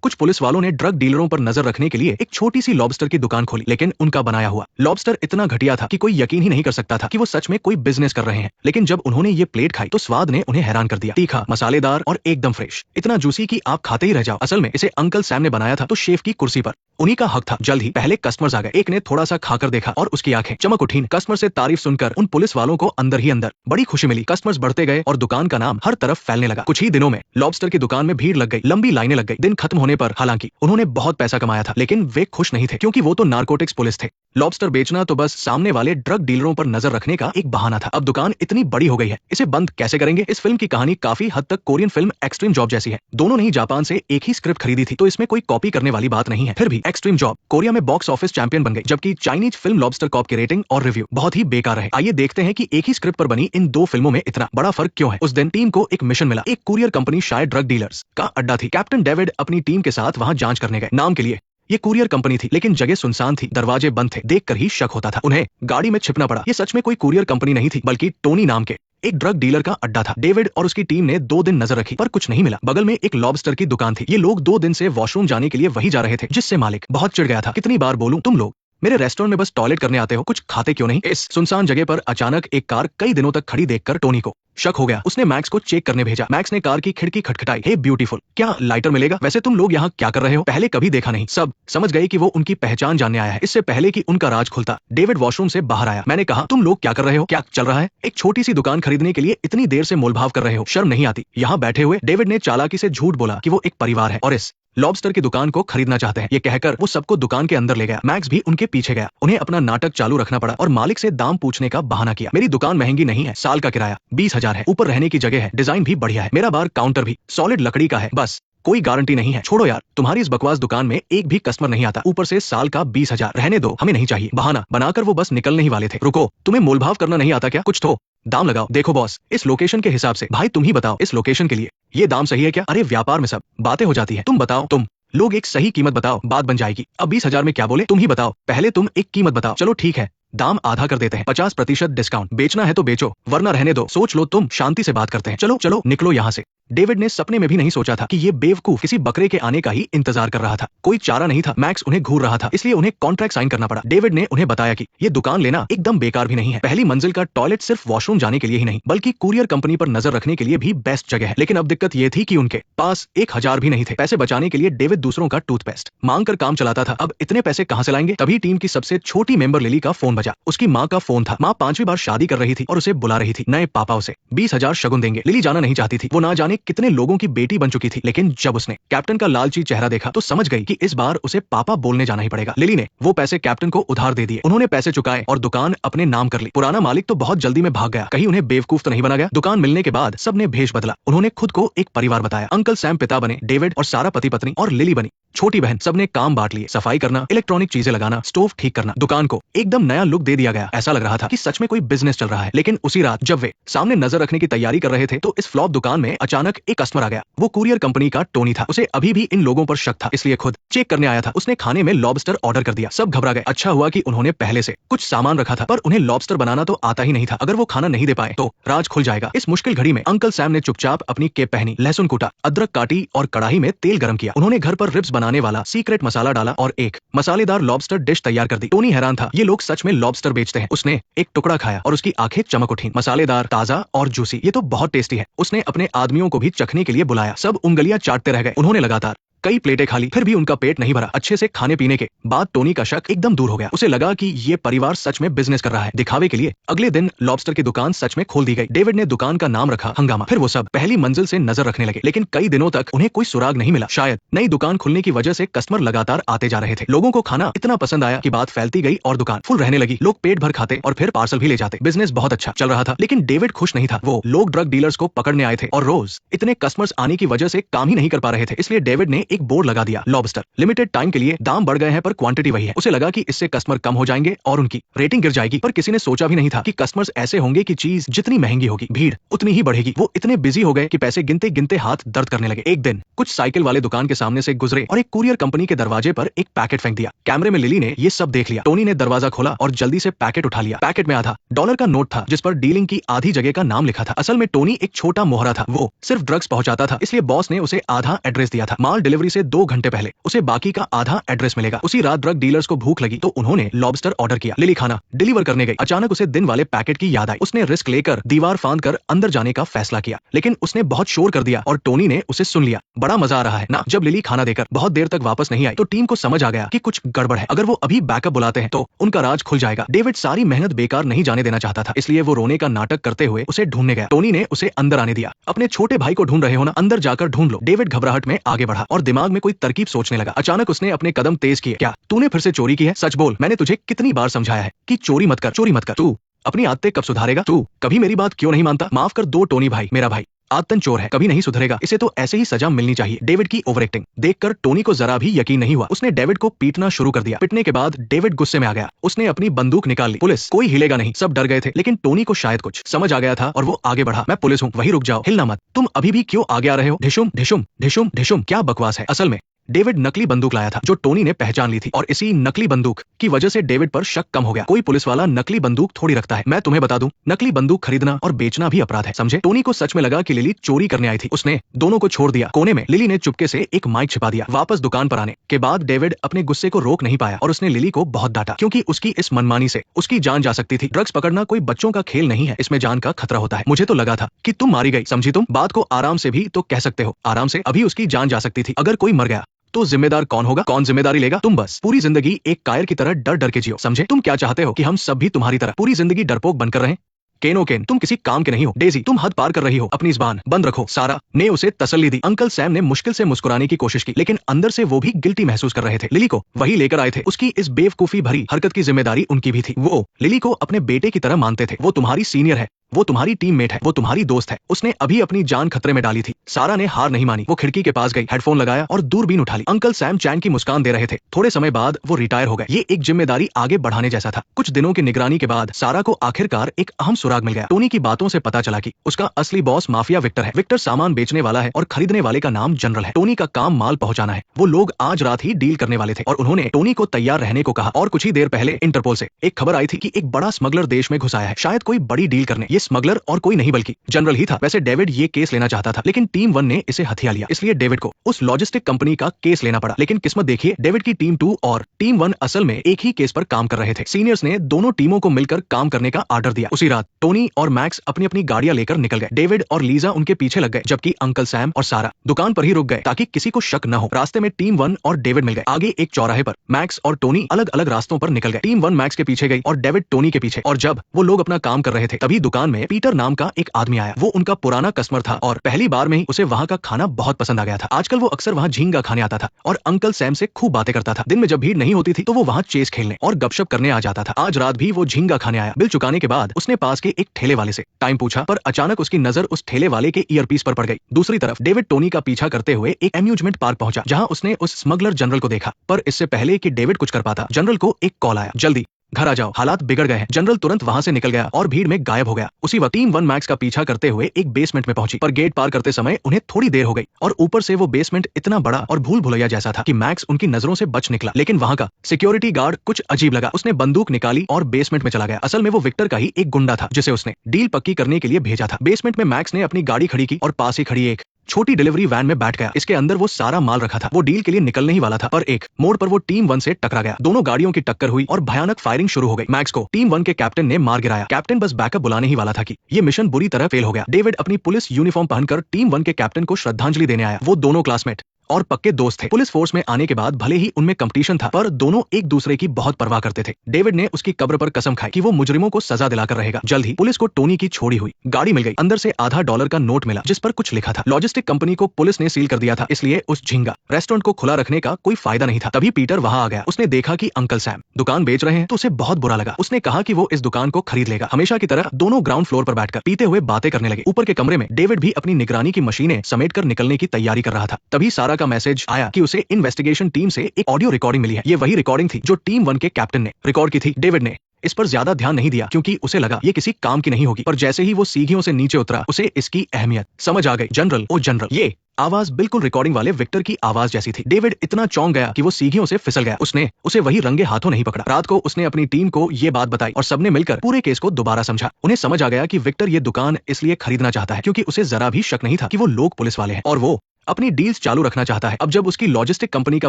कुछ पुलिस वालों ने ड्रग डीलरों पर नजर रखने के लिए एक छोटी सी लॉबस्टर की दुकान खोली, लेकिन उनका बनाया हुआ लॉबस्टर इतना घटिया था कि कोई यकीन ही नहीं कर सकता था कि वो सच में कोई बिजनेस कर रहे हैं। लेकिन जब उन्होंने ये प्लेट खाई तो स्वाद ने उन्हें हैरान कर दिया। तीखा, मसालेदार और एकदम फ्रेश, इतना जूसी कि आप खाते ही रह जाओ। असल में इसे अंकल सैम ने बनाया था तो शेफ की कुर्सी पर उन्हीं का हक था। जल्द ही पहले कस्टमर्स आ गए। एक ने थोड़ा सा खाकर देखा और उसकी आंखें चमक उठी। कस्टमर से तारीफ सुनकर उन पुलिस वालों को अंदर ही अंदर बड़ी खुशी मिली। कस्टमर्स बढ़ते गए और दुकान का नाम हर तरफ फैलने लगा। कुछ ही दिनों में लॉबस्टर की दुकान में भीड़ लग गई, लंबी लाइनें लग गई। दिन खत्म होने पर हालांकि उन्होंने बहुत पैसा कमाया था, लेकिन वे खुश नहीं थे क्योंकि वो तो नारकोटिक्स पुलिस थे। लॉबस्टर बेचना तो बस सामने वाले ड्रग डीलरों पर नजर रखने का एक बहाना था। अब दुकान इतनी बड़ी हो गई है, इसे बंद कैसे करेंगे? इस फिल्म की कहानी काफी हद तक कोरियन फिल्म एक्सट्रीम जॉब जैसी है। दोनों ने ही जापान से एक ही स्क्रिप्ट खरीदी थी, तो इसमें कोई कॉपी करने वाली बात नहीं है। फिर भी एक्सट्रीम जॉब कोरिया में बॉक्स ऑफिस चैंपियन बन गई, जबकि चाइनीज फिल्म लॉबस्टर कॉप की रेटिंग और रिव्यू बहुत ही बेकार रहे। आइए देखते हैं कि एक ही स्क्रिप्ट पर बनी इन दो फिल्मों में इतना बड़ा फर्क क्यों है। उस दिन टीम को एक मिशन मिला। एक कुरियर कंपनी शायद ड्रग डीलर्स का अड्डा थी। कैप्टन डेविड अपनी टीम के साथ वहां जांच करने गए। नाम के लिए ये कुरियर कंपनी थी, लेकिन जगह सुनसान थी, दरवाजे बंद थे। देखकर ही शक होता था। उन्हें गाड़ी में छिपना पड़ा। ये सच में कोई कुरियर कंपनी नहीं थी, बल्कि टोनी नाम के एक ड्रग डीलर का अड्डा था। डेविड और उसकी टीम ने 2 दिन नजर रखी, पर कुछ नहीं मिला। बगल में एक लॉबस्टर की दुकान थी। ये लोग 2 दिन से वॉशरूम जाने के लिए वही जा रहे थे, जिससे मालिक बहुत चिढ़ गया था। कितनी बार बोलूं, तुम लोग मेरे रेस्टोरेंट में बस टॉयलेट करने आते हो, कुछ खाते क्यों नहीं? इस सुनसान जगह पर अचानक एक कार कई दिनों तक खड़ी देखकर टोनी को शक हो गया। उसने मैक्स को चेक करने भेजा। मैक्स ने कार की खिड़की खटखटाई। हे ब्यूटीफुल, क्या लाइटर मिलेगा? वैसे तुम लोग यहाँ क्या कर रहे हो? पहले कभी देखा नहीं। सब समझ गए कि वो उनकी पहचान जानने आया है, इससे पहले कि उनका राज खुलता। डेविड वॉशरूम से बाहर आया। मैंने कहा, तुम लोग क्या कर रहे हो? क्या चल रहा है? एक छोटी सी दुकान खरीदने के लिए इतनी देर से मोलभाव कर रहे हो, शर्म नहीं आती? यहाँ बैठे हुए डेविड ने चालाकी से झूठ बोला कि वो एक परिवार है और इस लॉबस्टर की दुकान को खरीदना चाहते हैं। ये कहकर वो सबको दुकान के अंदर ले गया। मैक्स भी उनके पीछे गया। उन्हें अपना नाटक चालू रखना पड़ा और मालिक से दाम पूछने का बहाना किया। मेरी दुकान महंगी नहीं है, साल का किराया 20,000 है, ऊपर रहने की जगह है, डिजाइन भी बढ़िया है, मेरा बार काउंटर भी सॉलिड लकड़ी का है, बस कोई गारंटी नहीं है। छोड़ो यार, तुम्हारी इस बकवास दुकान में एक भी कस्टमर नहीं आता, ऊपर से साल का 20,000। रहने दो, हमें नहीं चाहिए। बहाना बनाकर वो बस निकलने ही वाले थे। रुको, तुम्हें मोलभाव करना नहीं आता क्या? कुछ तो दाम लगाओ। देखो बॉस, इस लोकेशन के हिसाब से भाई तुम ही बताओ, इस लोकेशन के लिए ये दाम सही है क्या? अरे व्यापार में सब बातें हो जाती है। तुम बताओ, तुम लोग एक सही कीमत बताओ, बात बन जाएगी। अब 20,000 में क्या बोले? तुम ही बताओ, पहले तुम एक कीमत बताओ। चलो ठीक है, दाम आधा कर देते हैं, 50% डिस्काउंट। बेचना है तो बेचो, वरना रहने दो। सोच लो, तुम शांति से बात करते हैं। चलो चलो निकलो यहाँ से। डेविड ने सपने में भी नहीं सोचा था कि ये बेवकूफ किसी बकरे के आने का ही इंतजार कर रहा था। कोई चारा नहीं था। मैक्स उन्हें घूर रहा था, इसलिए उन्हें कॉन्ट्रैक्ट साइन करना पड़ा। डेविड ने उन्हें बताया कि ये दुकान लेना एकदम बेकार भी नहीं है। पहली मंजिल का टॉयलेट सिर्फ वॉशरूम जाने के लिए ही नहीं, बल्कि कुरियर कंपनी पर नजर रखने के लिए भी बेस्ट जगह है। लेकिन अब दिक्कत ये थी कि उनके पास 1,000 भी नहीं थे। पैसे बचाने के लिए डेविड दूसरों का टूथपेस्ट मांग कर काम चलाता था। अब इतने पैसे कहाँ से लाएंगे? तभी टीम की सबसे छोटी मेंबर लिली का फोन बजा। उसकी माँ का फोन था। माँ 5वीं बार शादी कर रही थी और उसे बुला रही थी। नए पापा उसे 20,000 शगुन देंगे। लिली जाना नहीं चाहती थी। वो ना जाने कितने लोगों की बेटी बन चुकी थी, लेकिन जब उसने कैप्टन का लालची चेहरा देखा तो समझ गई कि इस बार उसे पापा बोलने जाना ही पड़ेगा। लिली ने वो पैसे कैप्टन को उधार दे दिए। उन्होंने पैसे चुकाए और दुकान अपने नाम कर ली। पुराना मालिक तो बहुत जल्दी में भाग गया, कहीं उन्हें बेवकूफ तो नहीं बना गया। दुकान मिलने के बाद सबने भेष बदला। उन्होंने खुद को एक परिवार बताया। अंकल सैम पिता बने, डेविड और सारा पति पत्नी, और लिली बनी छोटी बहन। सबने काम बांट लिए। सफाई करना, इलेक्ट्रॉनिक चीजें लगाना, स्टोव ठीक करना। दुकान को एकदम नया लुक दे दिया गया। ऐसा लग रहा था कि सच में कोई बिजनेस चल रहा है। लेकिन उसी रात जब वे सामने नजर रखने की तैयारी कर रहे थे तो इस फ्लॉप दुकान में अचानक एक कस्टमर आ गया। वो कुरियर कंपनी का टोनी था। उसे अभी भी इन लोगों पर शक था, इसलिए खुद चेक करने आया था। उसने खाने में लॉबस्टर ऑर्डर कर दिया। सब घबरा गए। अच्छा हुआ कि उन्होंने पहले से कुछ सामान रखा था, पर उन्हें लॉबस्टर बनाना तो आता ही नहीं था। अगर वो खाना नहीं दे पाए तो राज खुल जाएगा। इस मुश्किल घड़ी में अंकल सैम ने चुपचाप अपनी केप पहनी, लहसुन कूटा, अदरक काटी और कढ़ाई में तेल गर्म किया। उन्होंने घर पर रिब्स बनाने वाला सीक्रेट मसाला डाला और एक मसालेदार लॉबस्टर डिश तैयार कर दी। टोनी हैरान था, ये लोग सच में लॉबस्टर बेचते हैं। उसने एक टुकड़ा खाया और उसकी आंखें चमक उठी। मसालेदार, ताजा और जूसी, ये तो बहुत टेस्टी है। उसने अपने आदमियों को भी चखने के लिए बुलाया। सब उंगलियां चाटते रह गए। उन्होंने लगातार कई प्लेटें खा ली, फिर भी उनका पेट नहीं भरा। अच्छे से खाने पीने के बाद टोनी का शक एकदम दूर हो गया। उसे लगा कि ये परिवार सच में बिजनेस कर रहा है, दिखावे के लिए। अगले दिन लॉबस्टर की दुकान सच में खोल दी गई। डेविड ने दुकान का नाम रखा हंगामा। फिर वो सब पहली मंजिल से नजर रखने लगे, लेकिन कई दिनों तक उन्हें कोई सुराग नहीं मिला। शायद नई दुकान खुलने की वजह से कस्टमर लगातार आते जा रहे थे। लोगों को खाना इतना पसंद आया कि बात फैलती गई और दुकान फुल रहने लगी। लोग पेट भर खाते और फिर पार्सल भी ले जाते। बिजनेस बहुत अच्छा चल रहा था, लेकिन डेविड खुश नहीं था। वो लोग ड्रग डीलर्स को पकड़ने आए थे और रोज इतने कस्टमर्स आने की वजह से काम ही नहीं कर पा रहे थे। इसलिए डेविड ने एक बोर्ड लगा दिया, लॉबस्टर लिमिटेड टाइम के लिए। दाम बढ़ गए हैं पर क्वांटिटी वही है। उसे लगा कि इससे कस्टमर कम हो जाएंगे और उनकी रेटिंग गिर जाएगी, पर किसी ने सोचा भी नहीं था कि कस्टमर्स ऐसे होंगे कि चीज जितनी महंगी होगी भीड़ उतनी ही बढ़ेगी। वो इतने बिजी हो गए कि पैसे गिनते गिनते हाथ दर्द करने लगे। एक दिन कुछ साइकिल वाले दुकान के सामने से गुजरे और एक कुरियर कंपनी के दरवाजे पर एक पैकेट फेंक दिया। कैमरे में लिली ने ये सब देख लिया। टोनी ने दरवाजा खोला और जल्दी से पैकेट उठा लिया। पैकेट में आधा डॉलर का नोट था, जिस पर डीलिंग की आधी जगह का नाम लिखा था। असल में टोनी एक छोटा मोहरा था। वो सिर्फ ड्रग्स पहुंचाता था, इसलिए बॉस ने उसे आधा एड्रेस दिया था। माल डिलीवर डिलीवरी से 2 घंटे पहले उसे बाकी का आधा एड्रेस मिलेगा। उसी रात ड्रग डीलर्स को भूख लगी तो उन्होंने लॉबस्टर ऑर्डर किया। लिली खाना डिलीवर करने गई। अचानक उसे दिन वाले पैकेट की याद आई। उसने रिस्क लेकर दीवार फांद कर अंदर जाने का फैसला किया, लेकिन उसने बहुत शोर कर दिया और टोनी ने उसे सुन लिया। बड़ा मजा आ रहा है ना। जब लिली खाना देकर बहुत देर तक वापस नहीं आई तो टीम को समझ आ गया कि कुछ गड़बड़ है। अगर वो अभी बैकअप बुलाते हैं तो उनका राज खुल जाएगा। डेविड सारी मेहनत बेकार नहीं जाने देना चाहता था, इसलिए वो रोने का नाटक करते हुए उसे ढूंढने गया। टोनी ने उसे अंदर आने दिया। अपने छोटे भाई को ढूंढ रहे हो ना, अंदर जाकर ढूंढ लो। डेविड घबराहट में आगे बढ़ा और दिमाग में कोई तरकीब सोचने लगा। अचानक उसने अपने कदम तेज किए। क्या तूने फिर से चोरी की है? सच बोल, मैंने तुझे कितनी बार समझाया है कि चोरी मत कर, चोरी मत कर। तू अपनी आदतें कब सुधारेगा? तू कभी मेरी बात क्यों नहीं मानता? माफ कर दो टोनी भाई, मेरा भाई आदतन चोर है, कभी नहीं सुधरेगा। इसे तो ऐसे ही सजा मिलनी चाहिए। डेविड की ओवर एक्टिंग देखकर टोनी को जरा भी यकीन नहीं हुआ। उसने डेविड को पीटना शुरू कर दिया। पिटने के बाद डेविड गुस्से में आ गया। उसने अपनी बंदूक निकाल ली। पुलिस कोई हिलेगा नहीं, सब डर गए थे, लेकिन टोनी को शायद कुछ समझ आ गया था और वो आगे बढ़ा। मैं पुलिस हूँ, वही रुक जाओ, हिलना मत। तुम अभी भी क्यों आगे आ रहे हो? ढिशुम ढिशुम ढिशुम ढिशुम। क्या बकवास है। असल में डेविड नकली बंदूक लाया था जो टोनी ने पहचान ली थी और इसी नकली बंदूक की वजह से डेविड पर शक कम हो गया। कोई पुलिस वाला नकली बंदूक थोड़ी रखता है। मैं तुम्हें बता दूं, नकली बंदूक खरीदना और बेचना भी अपराध है, समझे? टोनी को सच में लगा कि लिली चोरी करने आई थी। उसने दोनों को छोड़ दिया। कोने में लिली ने चुपके से एक माइक छिपा दिया। वापस दुकान पर आने के बाद डेविड अपने गुस्से को रोक नहीं पाया और उसने लिली को बहुत डांटा, क्योंकि उसकी इस मनमानी से उसकी जान जा सकती थी। ड्रग्स पकड़ना कोई बच्चों का खेल नहीं है, इसमें जान का खतरा होता है। मुझे तो लगा था कि तुम मारी गई, समझी? तुम बात को आराम से भी तो कह सकते हो। आराम से? अभी उसकी जान जा सकती थी। अगर कोई मर गया तो जिम्मेदार कौन होगा? कौन जिम्मेदारी लेगा? तुम बस पूरी जिंदगी एक कायर की तरह डर डर के जियो, समझे? तुम क्या चाहते हो कि हम सब भी तुम्हारी तरह पूरी जिंदगी डरपोक बनकर रहें? केनो केन, तुम किसी काम के नहीं हो। डेजी, तुम हद पार कर रही हो, अपनी जुबान बंद रखो। सारा ने उसे तसल्ली दी। अंकल सैम ने मुश्किल से मुस्कुराने की कोशिश की, लेकिन अंदर से वो भी गिल्टी महसूस कर रहे थे। लिली को वही लेकर आए थे। उसकी इस बेवकूफी भरी हरकत की जिम्मेदारी उनकी भी थी। वो लिली को अपने बेटे की तरह मानते थे। वो तुम्हारी सीनियर है, वो तुम्हारी टीममेट है, वो तुम्हारी दोस्त है। उसने अभी अपनी जान खतरे में डाली थी। सारा ने हार नहीं मानी। वो खिड़की के पास गई, हेडफोन लगाया और दूरबीन उठा ली। अंकल सैम चैन की मुस्कान दे रहे थे। थोड़े समय बाद वो रिटायर हो गए। ये एक जिम्मेदारी आगे बढ़ाने जैसा था। कुछ दिनों की निगरानी के बाद सारा को आखिरकार एक अहम सुराग मिल गया। टोनी की बातों से पता चला कि उसका असली बॉस माफिया विक्टर है। विक्टर सामान बेचने वाला है और खरीदने वाले का नाम जनरल है। टोनी का काम माल पहुंचाना है। वो लोग आज रात ही डील करने वाले थे और उन्होंने टोनी को तैयार रहने को कहा। और कुछ ही देर पहले इंटरपोल से एक खबर आई थी कि एक बड़ा स्मगलर देश में घुस आया है, शायद कोई बड़ी डील करने। ये स्मगलर और कोई नहीं बल्कि जनरल ही था। वैसे डेविड ये केस लेना चाहता था, लेकिन टीम 1 ने इसे हथिया लिया, इसलिए डेविड को उस लॉजिस्टिक कंपनी का केस लेना पड़ा। लेकिन किस्मत देखिए, डेविड की टीम 2 और टीम 1 असल में एक ही केस पर काम कर रहे थे। सीनियर्स ने दोनों टीमों को मिलकर काम करने का आर्डर दिया। उसी रात टोनी और मैक्स अपनी अपनी गाड़ियां लेकर निकल गए। डेविड और लीजा उनके पीछे लग गए, जबकि अंकल सैम और सारा दुकान पर ही रुक गए ताकि किसी को शक न हो। रास्ते में टीम 1 और डेविड मिल गए। आगे एक चौराहे पर मैक्स और टोनी अलग अलग रास्तों पर निकल गए। टीम 1 मैक्स के पीछे गई और डेविड टोनी के पीछे। और जब वो लोग अपना काम कर रहे थे तभी दुकान में पीटर नाम का एक आदमी आया। वो उनका पुराना कस्टमर था और पहली बार में ही उसे वहाँ का खाना बहुत पसंद आ गया था। आजकल वो अक्सर वहाँ झींगा खाने आता था और अंकल सैम से खूब बातें करता था। दिन में जब भीड़ नहीं होती थी तो वो वहाँ चेस खेलने और गपशप करने आ जाता था। आज रात भी वो झींगा खाने आया। बिल चुकाने के बाद उसने पास के एक ठेले वाले से टाइम पूछा, पर अचानक उसकी नजर उस ठेले वाले के ईयरपीस पर पड़ गई। दूसरी तरफ डेविड टोनी का पीछा करते हुए एक एम्यूजमेंट पार्क पहुंचा, जहां उसने उस स्मगलर जनरल को देखा। पर इससे पहले कि डेविड कुछ कर पाता, जनरल को एक कॉल आया, जल्दी घर आ जाओ, हालात बिगड़ गए हैं। जनरल तुरंत वहां से निकल गया और भीड़ में गायब हो गया। उसी वक्त टीम 1 मैक्स का पीछा करते हुए एक बेसमेंट में पहुंची, पर गेट पार करते समय उन्हें थोड़ी देर हो गई और ऊपर से वो बेसमेंट इतना बड़ा और भूल भुलैया जैसा था कि मैक्स उनकी नजरों से बच निकला। लेकिन वहां का सिक्योरिटी गार्ड कुछ अजीब लगा। उसने बंदूक निकाली और बेसमेंट में चला गया। असल में वो विक्टर का ही एक गुंडा था जिसे उसने डील पक्की करने के लिए भेजा था। बेसमेंट में मैक्स ने अपनी गाड़ी खड़ी की और पास ही खड़ी एक छोटी डिलीवरी वैन में बैठ गया। इसके अंदर वो सारा माल रखा था। वो डील के लिए निकलने ही वाला था, पर एक मोड़ पर वो टीम 1 से टकरा गया। दोनों गाड़ियों की टक्कर हुई और भयानक फायरिंग शुरू हो गई। मैक्स को टीम 1 के कैप्टन ने मार गिराया। कैप्टन बस बैकअप बुलाने ही वाला था कि ये मिशन बुरी तरह फेल हो गया। डेविड अपनी पुलिस यूनिफॉर्म पहनकर टीम 1 के कैप्टन को श्रद्धांजलि देने आया। वो दोनों क्लासमेट और पक्के दोस्त थे। पुलिस फोर्स में आने के बाद भले ही उनमें कंपटीशन था, पर दोनों एक दूसरे की बहुत परवाह करते थे। डेविड ने उसकी कब्र पर कसम खाई कि वो मुजरिमों को सजा दिलाकर रहेगा। जल्द ही पुलिस को टोनी की छोड़ी हुई गाड़ी मिल गई। अंदर से $50 का नोट मिला जिस पर कुछ लिखा था। लॉजिस्टिक कंपनी को पुलिस ने सील कर दिया था, इसलिए उस झींगा रेस्टोरेंट को खुला रखने का कोई फायदा नहीं था। तभी पीटर वहां आ गया। उसने देखा कि अंकल सैम दुकान बेच रहे हैं तो उसे बहुत बुरा लगा। उसने कहा कि वो इस दुकान को खरीद लेगा। हमेशा की तरह दोनों ग्राउंड फ्लोर पर बैठकर पीते हुए बातें करने लगे। ऊपर के कमरे में डेविड भी अपनी निगरानी की मशीनें समेटकर निकलने की तैयारी कर रहा था। तभी सारा का मैसेज आया कि उसे इन्वेस्टिगेशन टीम से एक ऑडियो रिकॉर्डिंग मिली है। ये वही रिकॉर्डिंग थी जो टीम 1 के कैप्टन ने रिकॉर्ड की थी। डेविड ने इस पर ज्यादा ध्यान नहीं दिया क्योंकि उसे लगा ये किसी काम की नहीं होगी, पर जैसे ही वो सीढ़ियों से नीचे उतरा उसे इसकी अहमियत समझ आ गई। जनरल, ओ जनरल। ये आवाज बिल्कुल रिकॉर्डिंग वाले विक्टर की आवाज जैसी थी। डेविड इतना चौंक गया कि वो सीढ़ियों से फिसल गया। उसने उसे वही रंगे हाथों नहीं पकड़ा। रात को उसने अपनी टीम को ये बात बताई और सबने मिलकर पूरे केस को दोबारा समझा। उन्हें समझ आ गया कि विक्टर ये दुकान इसलिए खरीदना चाहता है क्योंकि उसे जरा भी शक नहीं था कि वो लोग पुलिस वाले हैं और वो अपनी डील्स चालू रखना चाहता है। अब जब उसकी लॉजिस्टिक कंपनी का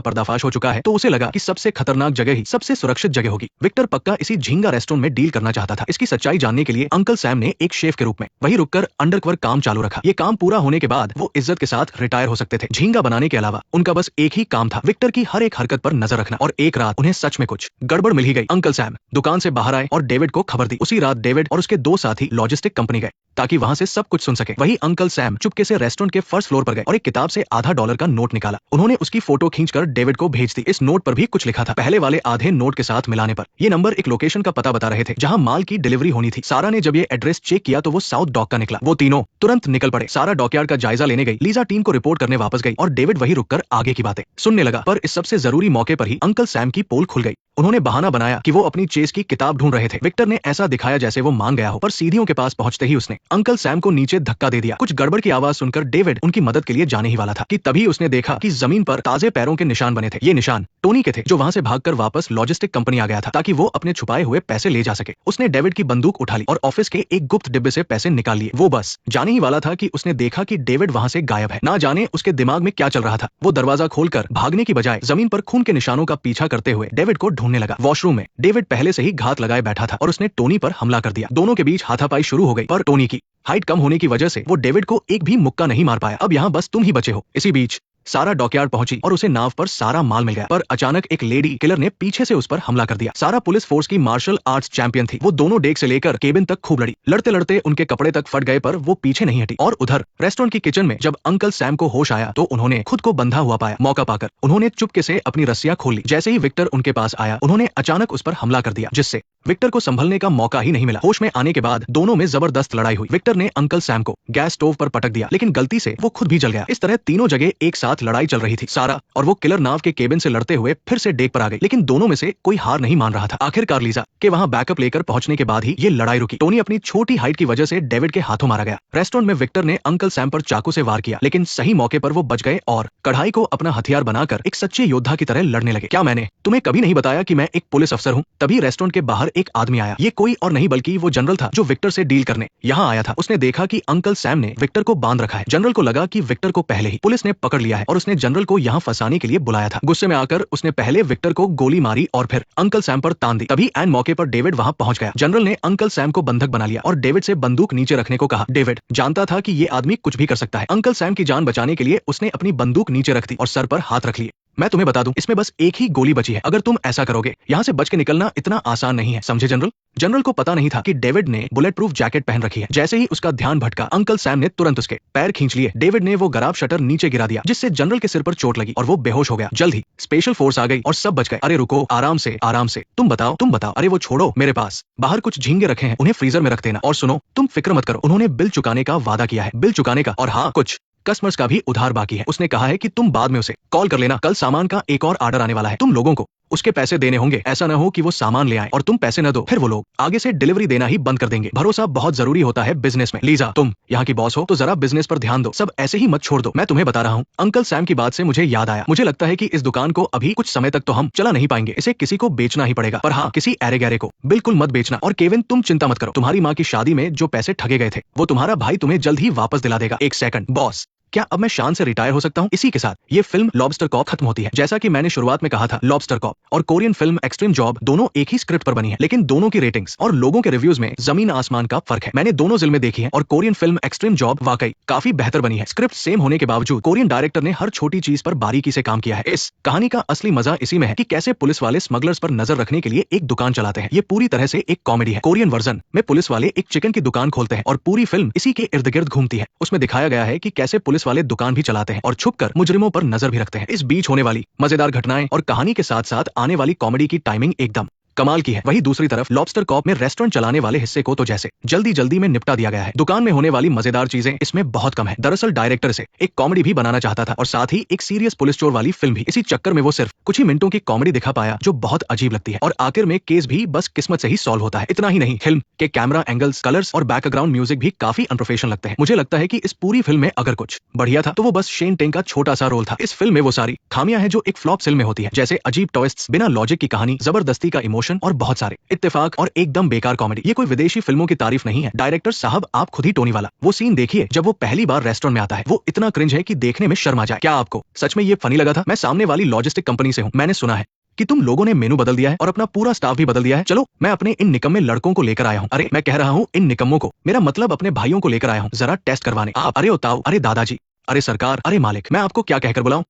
पर्दाफाश हो चुका है तो उसे लगा कि सबसे खतरनाक जगह ही सबसे सुरक्षित जगह होगी। विक्टर पक्का इसी झींगा रेस्टोरेंट में डील करना चाहता था। इसकी सच्चाई जानने के लिए अंकल सैम ने एक शेफ के रूप में वहीं रुककर अंडरकवर काम चालू रखा। ये काम पूरा होने के बाद वो इज्जत के साथ रिटायर हो सकते थे। झींगा बनाने के अलावा उनका बस एक ही काम था, विक्टर की हर एक हरकत पर नजर रखना। और एक रात उन्हें सच में कुछ गड़बड़ मिल ही गई। अंकल सैम दुकान से बाहर आए और डेविड को खबर दी। उसी रात डेविड और उसके दो साथी लॉजिस्टिक कंपनी गए ताकि वहां से सब कुछ सुन सके। वही अंकल सैम चुपके से रेस्टोरेंट के फर्स्ट फ्लोर पर गए और एक किताब से $0.50 का नोट निकाला। उन्होंने उसकी फोटो खींचकर डेविड को भेज दी। इस नोट पर भी कुछ लिखा था। पहले वाले आधे नोट के साथ मिलाने पर ये नंबर एक लोकेशन का पता बता रहे थे जहां माल की डिलीवरी होनी थी। सारा ने जब ये एड्रेस चेक किया तो वो साउथ डॉक का निकला। वो तीनों तुरंत निकल पड़े। सारा डॉकयार्ड का जायजा लेने गई, लीजा टीम को रिपोर्ट करने वापस गई और डेविड वही रुककर आगे की बातें सुनने लगा। पर इस सबसे जरूरी मौके पर ही अंकल सैम की पोल खुल गई। उन्होंने बहाना बनाया कि वो अपनी चेस की किताब ढूंढ रहे थे। विक्टर ने ऐसा दिखाया जैसे वो मान गया हो, पर सीढ़ियों के पास पहुंचते ही उसने अंकल सैम को नीचे धक्का दे दिया। कुछ गड़बड़ की आवाज सुनकर डेविड उनकी मदद के लिए जाने ही वाला था कि तभी उसने देखा कि जमीन पर ताजे पैरों के निशान बने थे। ये निशान टोनी के थे जो वहां से भागकर वापस लॉजिस्टिक कंपनी आ गया था ताकि वो अपने छुपाए हुए पैसे ले जा सके। उसने डेविड की बंदूक उठा ली और ऑफिस के एक गुप्त डिब्बे से पैसे निकाल लिए। वो बस जाने ही वाला था कि उसने देखा कि डेविड वहां से गायब है। ना जाने उसके दिमाग में क्या चल रहा था। वो दरवाजा खोलकर भागने की बजाय जमीन पर खून के निशानों का पीछा करते हुए डेविड को ढूंढने लगा। वॉशरूम में डेविड पहले से ही घात लगाए बैठा था और उसने टोनी पर हमला कर दिया। दोनों के बीच हाथापाई शुरू हो गई, पर टोनी की हाइट कम होने की वजह से वो डेविड को एक भी मुक्का नहीं मार पाया। अब यहाँ बस तुम ही बचे हो। इसी बीच सारा डॉकयार्ड पहुंची और उसे नाव पर सारा माल मिल गया, पर अचानक एक लेडी किलर ने पीछे से उस पर हमला कर दिया। सारा पुलिस फोर्स की मार्शल आर्ट्स चैंपियन थी। वो दोनों डेक से लेकर केबिन तक खूब लड़ी। लड़ते लड़ते उनके कपड़े तक फट गए, पर वो पीछे नहीं हटी। और उधर रेस्टोरेंट की किचन में जब अंकल सैम को होश आया तो उन्होंने खुद को बंधा हुआ पाया। मौका पाकर उन्होंने चुपके से अपनी रस्सियां खोल ली। जैसे ही विक्टर उनके पास आया उन्होंने अचानक उस पर हमला कर दिया, जिससे विक्टर को संभलने का मौका ही नहीं मिला। होश में आने के बाद दोनों में जबरदस्त लड़ाई हुई। विक्टर ने अंकल सैम को गैस स्टोव पर पटक दिया, लेकिन गलती से वो खुद भी जल गया। इस तरह तीनों जगह एक साथ लड़ाई चल रही थी। सारा और वो किलर नाव के केबिन से लड़ते हुए फिर से डेक पर आ गई, लेकिन दोनों में से कोई हार नहीं मान रहा था। आखिरकार लीजा के वहां बैकअप लेकर पहुंचने के बाद ही ये लड़ाई रुकी। टोनी अपनी छोटी हाइट की वजह से डेविड के हाथों मारा गया। रेस्टोरेंट में विक्टर ने अंकल सैम पर चाकू से वार किया, लेकिन सही मौके पर वो बच गए और कढ़ाई को अपना हथियार बनाकर एक सच्चे योद्धा की तरह लड़ने लगे। क्या मैंने तुम्हें कभी नहीं बताया कि मैं एक पुलिस अफसर हूँ? तभी रेस्टोरेंट के बाहर एक आदमी आया। ये कोई और नहीं बल्कि वो जनरल था जो विक्टर से डील करने यहाँ आया था। उसने देखा कि अंकल सैम ने विक्टर को बांध रखा है। जनरल को लगा कि विक्टर को पहले ही पुलिस ने पकड़ लिया है और उसने जनरल को यहाँ फंसाने के लिए बुलाया था। गुस्से में आकर उसने पहले विक्टर को गोली मारी और फिर अंकल सैम पर तान दी। तभी एन मौके पर डेविड वहां पहुंच गया। जनरल ने अंकल सैम को बंधक बना लिया और डेविड से बंदूक नीचे रखने को कहा। डेविड जानता था कि ये आदमी कुछ भी कर सकता है। अंकल सैम की जान बचाने के लिए उसने अपनी बंदूक नीचे रख दी और सर पर हाथ रख लिए। मैं तुम्हें बता दूं, इसमें बस एक ही गोली बची है। अगर तुम ऐसा करोगे यहाँ से बच के निकलना इतना आसान नहीं है, समझे जनरल? जनरल को पता नहीं था कि डेविड ने बुलेट प्रूफ जैकेट पहन रखी है। जैसे ही उसका ध्यान भटका अंकल सैम ने तुरंत उसके पैर खींच लिए। डेविड ने वो गराब शटर नीचे गिरा दिया, जिससे जनरल के सिर पर चोट लगी और वो बेहोश हो गया। जल्द ही स्पेशल फोर्स आ गई और सब बच गए। अरे रुको, आराम से आराम से, तुम बताओ तुम बताओ। अरे वो छोड़ो, मेरे पास बाहर कुछ झींगे रखे हैं, उन्हें फ्रीजर में रख देना। और सुनो, तुम फिक्र मत करो, उन्होंने बिल चुकाने का वादा किया है। बिल चुकाने का, और हाँ, कुछ कस्टमर्स का भी उधार बाकी है। उसने कहा है कि तुम बाद में उसे कॉल कर लेना। कल सामान का एक और ऑर्डर आने वाला है। तुम लोगों को उसके पैसे देने होंगे। ऐसा न हो कि वो सामान ले आए और तुम पैसे न दो, फिर वो लोग आगे से डिलीवरी देना ही बंद कर देंगे। भरोसा बहुत जरूरी होता है बिजनेस में। लीजा, तुम यहाँ की बॉस हो तो जरा बिजनेस पर ध्यान दो। सब ऐसे ही मत छोड़ दो। मैं तुम्हें बता रहा हूँ। अंकल सैम की बात से मुझे याद आया, मुझे लगता है कि इस दुकान को अभी कुछ समय तक तो हम चला नहीं पाएंगे। इसे किसी को बेचना ही पड़ेगा। पर हाँ, किसी ऐरे गैरे को बिल्कुल मत बेचना। और केविन, तुम चिंता मत करो, तुम्हारी माँ की शादी में जो पैसे ठगे गए थे वो तुम्हारा भाई तुम्हें जल्द ही वापस दिला देगा। एक सेकंड बॉस, क्या अब मैं शान से रिटायर हो सकता हूँ? इसी के साथ ये फिल्म लॉबस्टर कॉप खत्म होती है। जैसा कि मैंने शुरुआत में कहा था, लॉबस्टर कॉप और कोरियन फिल्म एक्सट्रीम जॉब दोनों एक ही स्क्रिप्ट पर बनी है, लेकिन दोनों की रेटिंग्स और लोगों के रिव्यूज में जमीन आसमान का फर्क है। मैंने दोनों फिल्में देखी है और कोरियन फिल्म एक्सट्रीम जॉब वाकई काफी बेहतर बनी है। स्क्रिप्ट सेम होने के बावजूद कोरियन डायरेक्टर ने हर छोटी चीज पर बारीकी से काम किया है। इस कहानी का असली मजा इसी में है कि कैसे पुलिस वाले स्मगलर्स पर नजर रखने के लिए एक दुकान चलाते हैं। ये पूरी तरह से एक कॉमेडी है। कोरियन वर्जन में पुलिस वाले एक चिकन की दुकान खोलते हैं और पूरी फिल्म इसी के इर्द गिर्द घूमती है। उसमें दिखाया गया है कि कैसे पुलिस वाले दुकान भी चलाते हैं और छुपकर मुजरिमों पर नजर भी रखते हैं। इस बीच होने वाली मजेदार घटनाएं और कहानी के साथ साथ आने वाली कॉमेडी की टाइमिंग एकदम कमाल की है। वही दूसरी तरफ लॉबस्टर कॉप में रेस्टोरेंट चलाने वाले हिस्से को तो जैसे जल्दी जल्दी में निपटा दिया गया है। दुकान में होने वाली मजेदार चीजें इसमें बहुत कम है। दरअसल डायरेक्टर से एक कॉमेडी भी बनाना चाहता था और साथ ही एक सीरियस पुलिस चोर वाली फिल्म भी। इसी चक्कर में वो सिर्फ कुछ ही मिनटों की कॉमेडी दिखा पाया जो बहुत अजीब लगती है और आखिर में केस भी बस किस्मत से ही सॉल्व होता है। इतना ही नहीं, फिल्म के कैमरा एंगल्स, कलर्स और बैकग्राउंड म्यूजिक भी काफी अनप्रोफेशनल लगते हैं। मुझे लगता है कि इस पूरी फिल्म में अगर कुछ बढ़िया था तो वो बस शेन टेंग का छोटा सा रोल था। इस फिल्म में वो सारी खामियां हैं जो एक फ्लॉप फिल्म में होती है, जैसे अजीब ट्विस्ट्स, बिना लॉजिक की कहानी, जबरदस्ती का इमोशन इमोशन और बहुत सारे इत्तेफाक और एकदम बेकार कॉमेडी। ये कोई विदेशी फिल्मों की तारीफ नहीं है डायरेक्टर साहब, आप खुद ही टोनी वाला वो सीन देखिए जब वो पहली बार रेस्टोरेंट में आता है। वो इतना क्रिंज है कि देखने में शर्म आ जाए। क्या आपको सच में ये फनी लगा था? मैं सामने वाली लॉजिस्टिक कंपनी से हूँ, मैंने सुना है कि तुम लोगों ने मेनू बदल दिया है और अपना पूरा स्टाफ भी बदल दिया है। चलो मैं अपने इन निकम्मे लड़कों को लेकर आया हूँ। अरे मैं कह रहा हूँ इन निकम्मों को, मेरा मतलब अपने भाइयों को लेकर आया हूँ जरा टेस्ट करवाने। आप अरे ओताओ, अरे दादाजी, अरे सरकार, अरे मालिक, मैं आपको क्या कहकर बुलाऊं?